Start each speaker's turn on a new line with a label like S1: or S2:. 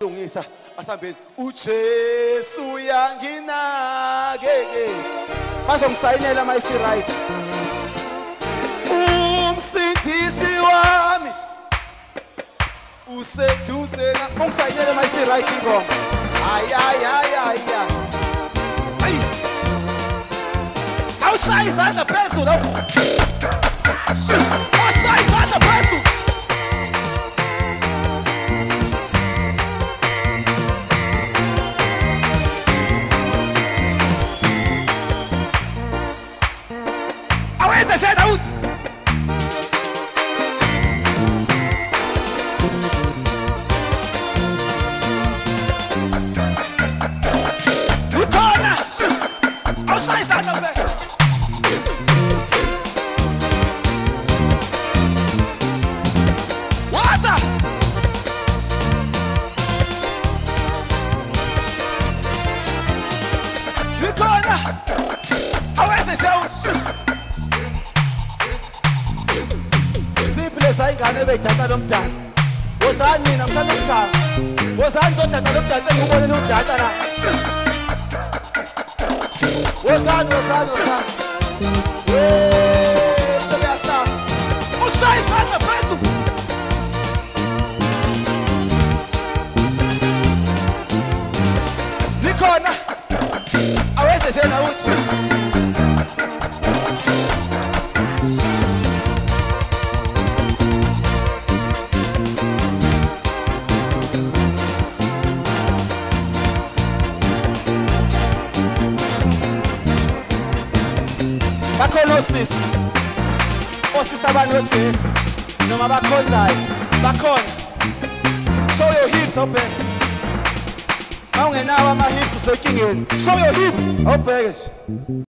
S1: Lungisa asambeni uJesu yanginakeke bazongisayinela mayisi right umsindisi wami useduze na ungisayinela mayisi right ingoma ay awushaya izandla phezulu awushaya izandla phezulu aweza shaya Daudi ukhona awushaya izandla phezulu sayingane beyithatha lo mdansi wozani mina mhlawumbe ekhaya wozani zodada lo mdansi engibonile udansa la wozani sebeyasa ushaya izandla phezulu likhona aweze shena uthi bakhonosis osisa abantu Jesu noma bakhonzayo bakhona show your hips open awungenawo ama hips usenkingeni show your hip obheke